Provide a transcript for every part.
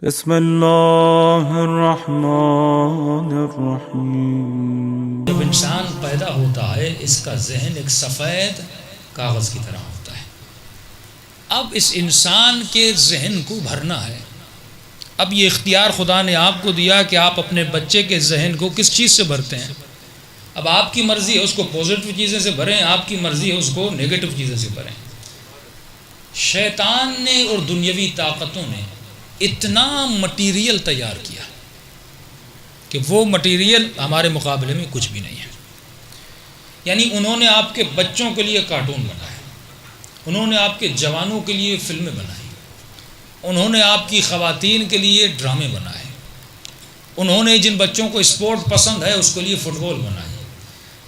بسم اللہ الرحمن الرحیم۔ جب انسان پیدا ہوتا ہے اس کا ذہن ایک سفید کاغذ کی طرح ہوتا ہے۔ اب اس انسان کے ذہن کو بھرنا ہے۔ اب یہ اختیار خدا نے آپ کو دیا کہ آپ اپنے بچے کے ذہن کو کس چیز سے بھرتے ہیں۔ اب آپ کی مرضی ہے اس کو پازیٹیو چیزیں سے بھریں، آپ کی مرضی ہے اس کو نیگیٹو چیزیں سے بھریں۔ شیطان نے اور دنیاوی طاقتوں نے اتنا مٹیریل تیار کیا کہ وہ مٹیریل ہمارے مقابلے میں کچھ بھی نہیں ہے۔ یعنی انہوں نے آپ کے بچوں کے لیے کارٹون بنائے، انہوں نے آپ کے جوانوں کے لیے فلمیں بنائی، انہوں نے آپ کی خواتین کے لیے ڈرامے بنائے، انہوں نے جن بچوں کو اسپورٹ پسند ہے اس کے لیے فٹ بال بنائی،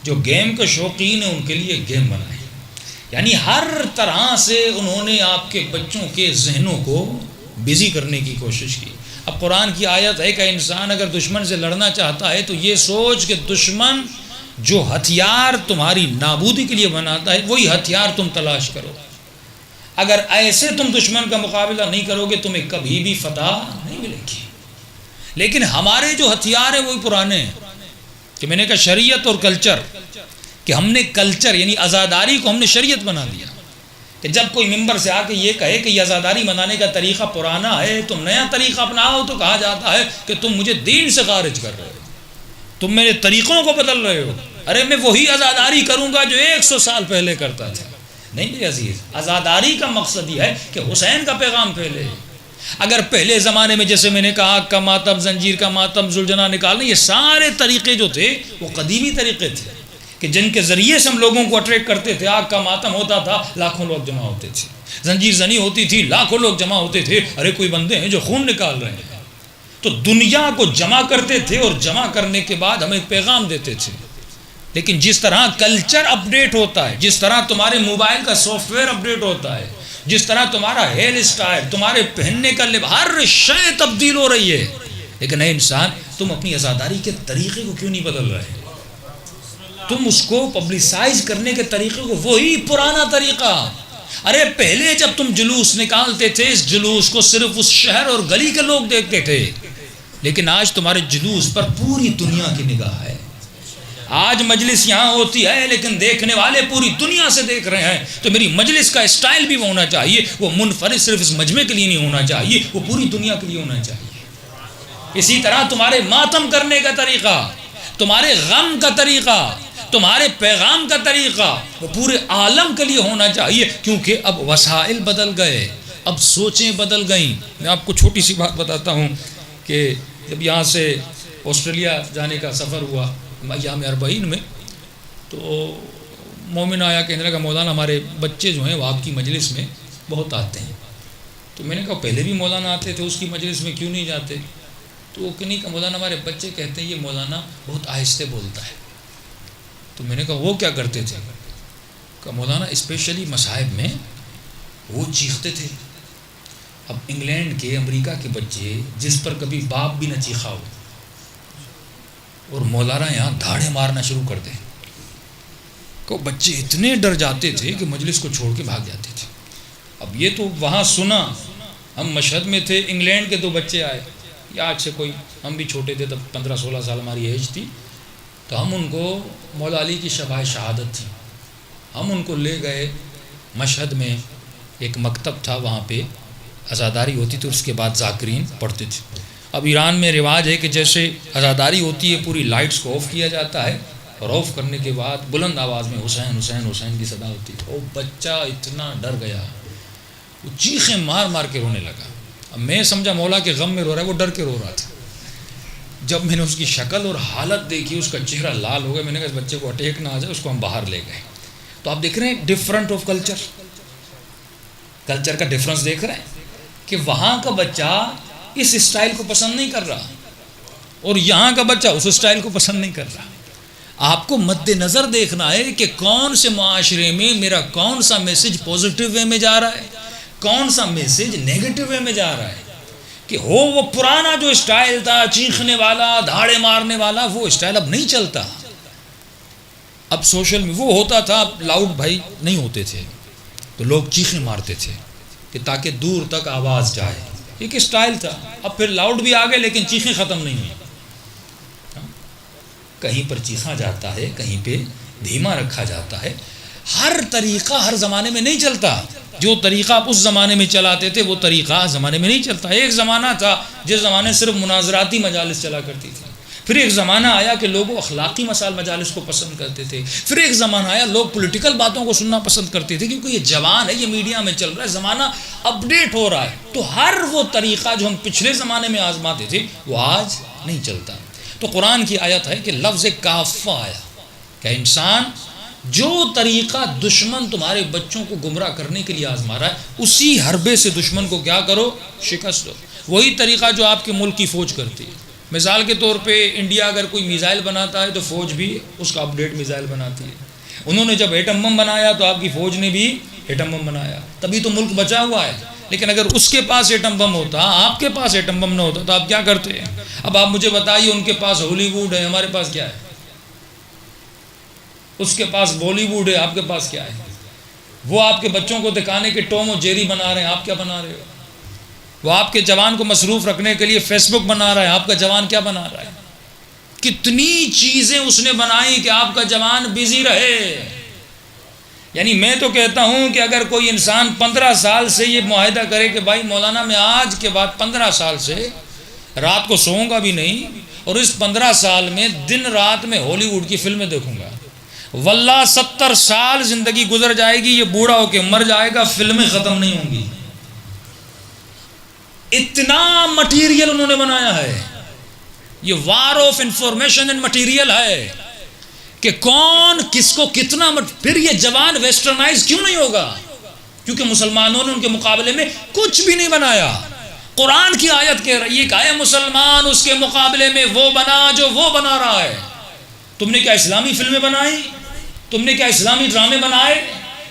جو گیم کے شوقین ہیں ان کے لیے گیم بنائے۔ یعنی ہر طرح سے انہوں نے آپ کے بچوں کے ذہنوں کو بزی کرنے کی کوشش کی۔ اب قرآن کی آیت ہے کہ انسان اگر دشمن سے لڑنا چاہتا ہے تو یہ سوچ کہ دشمن جو ہتھیار تمہاری نابودی کے لیے بناتا ہے وہی ہتھیار تم تلاش کرو۔ اگر ایسے تم دشمن کا مقابلہ نہیں کرو گے تمہیں کبھی بھی فتح نہیں ملے گی۔ لیکن ہمارے جو ہتھیار ہیں وہی پرانے ہیں، کہ میں نے کہا شریعت اور کلچر، کہ ہم نے کلچر یعنی عزاداری کو ہم نے شریعت بنا دیا، کہ جب کوئی ممبر سے آ کے یہ کہے کہ یہ عزاداری منانے کا طریقہ پرانا ہے، تم نیا طریقہ اپناؤ، تو کہا جاتا ہے کہ تم مجھے دین سے خارج کر رہے ہو، تم میرے طریقوں کو بدل رہے ہو۔ ارے میں وہی عزاداری کروں گا جو 100 سال پہلے کرتا تھا۔ نہیں میرے عزیز، عزاداری کا مقصد یہ ہے کہ حسین کا پیغام پھیلے۔ اگر پہلے زمانے میں جیسے میں نے کہا آگ کا ماتم، زنجیر کا ماتم، زلجنا نکالنا، یہ سارے طریقے جو تھے وہ قدیمی طریقے تھے کہ جن کے ذریعے سے ہم لوگوں کو اٹریکٹ کرتے تھے۔ آگ کا ماتم ہوتا تھا، لاکھوں لوگ جمع ہوتے تھے، زنجیر زنی ہوتی تھی، لاکھوں لوگ جمع ہوتے تھے۔ ارے کوئی بندے ہیں جو خون نکال رہے ہیں، تو دنیا کو جمع کرتے تھے اور جمع کرنے کے بعد ہمیں پیغام دیتے تھے۔ لیکن جس طرح کلچر اپڈیٹ ہوتا ہے، جس طرح تمہارے موبائل کا سافٹ ویئر اپڈیٹ ہوتا ہے، جس طرح تمہارا ہیئر اسٹائل، تمہارے پہننے کا لباس، ہر شے تبدیل ہو رہی ہے۔ لیکن اے انسان، تم اپنی عزاداری کے طریقے کو کیوں نہیں بدل رہے؟ تم اس کو پبلسائز کرنے کے طریقے کو وہی پرانا طریقہ۔ ارے پہلے جب تم جلوس نکالتے تھے، اس جلوس کو صرف اس شہر اور گلی کے لوگ دیکھتے تھے، لیکن آج تمہارے جلوس پر پوری دنیا کی نگاہ ہے۔ آج مجلس یہاں ہوتی ہے لیکن دیکھنے والے پوری دنیا سے دیکھ رہے ہیں، تو میری مجلس کا اسٹائل بھی ہونا چاہیے، وہ منفرد صرف اس مجمع کے لیے نہیں ہونا چاہیے، وہ پوری دنیا کے لیے ہونا چاہیے۔ اسی طرح تمہارے ماتم کرنے کا طریقہ، تمہارے غم کا طریقہ، تمہارے پیغام کا طریقہ وہ پورے عالم کے لیے ہونا چاہیے، کیونکہ اب وسائل بدل گئے، اب سوچیں بدل گئیں۔ میں آپ کو چھوٹی سی بات بتاتا ہوں کہ جب یہاں سے آسٹریلیا جانے کا سفر ہوا ایام 40 میں، تو مومن آیا کہنے لگا مولانا ہمارے بچے جو ہیں وہ آپ کی مجلس میں بہت آتے ہیں۔ تو میں نے کہا پہلے بھی مولانا آتے تھے، اس کی مجلس میں کیوں نہیں جاتے؟ تو وہ کہنے کا مولانا ہمارے بچے کہتے ہیں یہ مولانا بہت آہستہ بولتا ہے۔ تو میں نے کہا وہ کیا کرتے تھے؟ کہ مولانا اسپیشلی مصاحب میں وہ چیختے تھے۔ اب انگلینڈ کے، امریکہ کے بچے جس پر کبھی باپ بھی نہ چیخا ہو، اور مولانا یہاں دھاڑے مارنا شروع کر دیں، کہ بچے اتنے ڈر جاتے تھے کہ مجلس کو چھوڑ کے بھاگ جاتے تھے۔ اب یہ تو وہاں سنا، ہم مشہد میں تھے، انگلینڈ کے 2 بچے آئے، یا آج سے کوئی، ہم بھی چھوٹے تھے تب، 15-16 سال ہماری ایج تھی، تو ہم ان کو مولا علی کی شبائے شہادت تھی، ہم ان کو لے گئے مشہد میں، ایک مکتب تھا وہاں پہ عزاداری ہوتی تھی، اس کے بعد ذاکرین پڑھتے تھے۔ اب ایران میں رواج ہے کہ جیسے عزاداری ہوتی ہے پوری لائٹس کو آف کیا جاتا ہے، اور آف کرنے کے بعد بلند آواز میں حسین حسین حسین کی صدا ہوتی ہے۔ وہ بچہ اتنا ڈر گیا، وہ چیخیں مار مار کے رونے لگا۔ اب میں سمجھا مولا کے غم میں رو رہا ہے، وہ ڈر کے رو رہا تھا۔ جب میں نے اس کی شکل اور حالت دیکھی، اس کا چہرہ لال ہو گیا، میں نے کہا اس بچے کو اٹیک نہ آ جائے، اس کو ہم باہر لے گئے۔ تو آپ دیکھ رہے ہیں ڈفرنٹ آف کلچر کا ڈفرنس دیکھ رہے ہیں کہ وہاں کا بچہ اس اسٹائل کو پسند نہیں کر رہا، اور یہاں کا بچہ اس اسٹائل کو پسند نہیں کر رہا۔ آپ کو مد نظر دیکھنا ہے کہ کون سے معاشرے میں میرا کون سا میسج پازیٹیو وے میں جا رہا ہے، کون سا میسج نیگیٹو وے میں جا رہا ہے۔ کہ ہو وہ پرانا جو اسٹائل تھا، چیخنے والا، دھاڑے مارنے والا، وہ اسٹائل اب نہیں چلتا۔ اب سوشل میں وہ ہوتا تھا، لاؤڈ بھائی نہیں ہوتے تھے تو لوگ چیخیں مارتے تھے کہ تاکہ دور تک آواز جائے، ایک اسٹائل تھا۔ اب پھر لاؤڈ بھی آ گئے لیکن چیخیں ختم نہیں ہوئی. کہیں پر چیخا جاتا ہے, کہیں پہ دھیما رکھا جاتا ہے. ہر طریقہ ہر زمانے میں نہیں چلتا. جو طریقہ آپ اس زمانے میں چلاتے تھے وہ طریقہ اس زمانے میں نہیں چلتا. ایک زمانہ تھا جس زمانے صرف مناظراتی مجالس چلا کرتی تھی. پھر ایک زمانہ آیا کہ لوگ اخلاقی مسائل مجالس کو پسند کرتے تھے. پھر ایک زمانہ آیا لوگ پولیٹیکل باتوں کو سننا پسند کرتے تھے کیونکہ یہ جوان ہے, یہ میڈیا میں چل رہا ہے, زمانہ اپڈیٹ ہو رہا ہے. تو ہر وہ طریقہ جو ہم پچھلے زمانے میں آزماتے تھے وہ آج نہیں چلتا. تو قرآن کی آیت ہے کہ لفظ کافہ آیا کہ انسان جو طریقہ دشمن تمہارے بچوں کو گمراہ کرنے کے لیے آزما رہا ہے اسی حربے سے دشمن کو کیا کرو, شکست دو. وہی طریقہ جو آپ کے ملک کی فوج کرتی ہے. مثال کے طور پہ انڈیا اگر کوئی میزائل بناتا ہے تو فوج بھی اس کا اپڈیٹ میزائل بناتی ہے. انہوں نے جب ایٹم بم بنایا تو آپ کی فوج نے بھی ایٹم بم بنایا, تبھی تو ملک بچا ہوا ہے. لیکن اگر اس کے پاس ایٹم بم ہوتا, آپ کے پاس ایٹم بم نہ ہوتا تو آپ کیا کرتے ہیں؟ اب آپ مجھے بتائیے, ان کے پاس ہالی ووڈ ہے, ہمارے پاس کیا ہے؟ اس کے پاس بالی ووڈ ہے, آپ کے پاس کیا ہے؟ وہ آپ کے بچوں کو دکھانے کے ٹوم اور جیری بنا رہے ہیں, آپ کیا بنا رہے ہو؟ وہ آپ کے جوان کو مصروف رکھنے کے لیے فیس بک بنا رہا ہے, آپ کا جوان کیا بنا رہا ہے؟ کتنی چیزیں اس نے بنائی کہ آپ کا جوان بزی رہے. یعنی میں تو کہتا ہوں کہ اگر کوئی انسان 15 سال سے یہ معاہدہ کرے کہ بھائی مولانا میں آج کے بعد 15 سال سے رات کو سوؤں گا بھی نہیں اور اس 15 سال میں دن رات میں ہالی ووڈ کی فلمیں دیکھوں گا, واللہ 70 سال زندگی گزر جائے گی, یہ بوڑھا ہو کے مر جائے گا, فلمیں ختم نہیں ہوں گی. اتنا مٹیریل انہوں نے بنایا ہے. یہ war of information and material ہے کہ کون کس کو کتنا پھر یہ جوان ویسٹرنائز کیوں نہیں ہوگا؟ کیونکہ مسلمانوں نے ان کے مقابلے میں کچھ بھی نہیں بنایا. قرآن کی آیت کہہ رہی ہے کہ اے مسلمان اس کے مقابلے میں وہ بنا جو وہ بنا رہا ہے. تم نے کیا اسلامی فلمیں بنائی؟ تم نے کیا اسلامی ڈرامے بنائے؟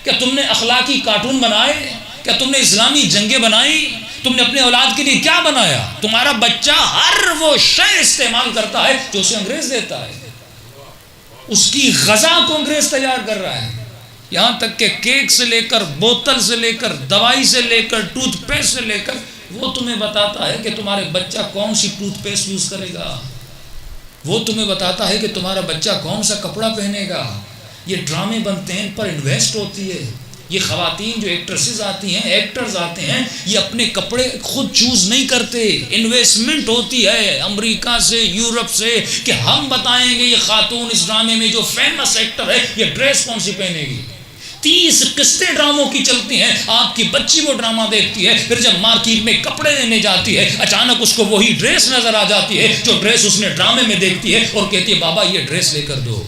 کیا تم نے اخلاقی کارٹون بنائے؟ کیا تم نے اسلامی جنگیں بنائی؟ تم نے اپنے اولاد کے لیے کیا بنایا؟ تمہارا بچہ ہر وہ شے استعمال کرتا ہے جو اسے انگریز دیتا ہے. اس کی غذا کو انگریز تیار کر رہا ہے. یہاں تک کہ کیک سے لے کر, بوتل سے لے کر, دوائی سے لے کر, ٹوتھ پیسٹ سے لے کر, وہ تمہیں بتاتا ہے کہ تمہارے بچہ کون سی ٹوتھ پیسٹ یوز کرے گا. وہ تمہیں بتاتا ہے کہ تمہارا بچہ کون سا کپڑا پہنے گا. یہ ڈرامے بنتے ہیں, ان پر انویسٹ ہوتی ہے. یہ خواتین جو ایکٹریسز آتی ہیں, ایکٹرز آتے ہیں, یہ اپنے کپڑے خود چوز نہیں کرتے, انویسٹمنٹ ہوتی ہے امریکہ سے, یورپ سے, کہ ہم بتائیں گے یہ خاتون اس ڈرامے میں جو فیمس ایکٹر ہے یہ ڈریس کون سی پہنے گی. 30 قسطیں ڈراموں کی چلتی ہیں. آپ کی بچی وہ ڈرامہ دیکھتی ہے, پھر جب مارکیٹ میں کپڑے لینے جاتی ہے اچانک اس کو وہی ڈریس نظر آ جاتی ہے جو ڈریس اس نے ڈرامے میں دیکھتی ہے, اور کہتی ہے بابا یہ ڈریس لے کر دو.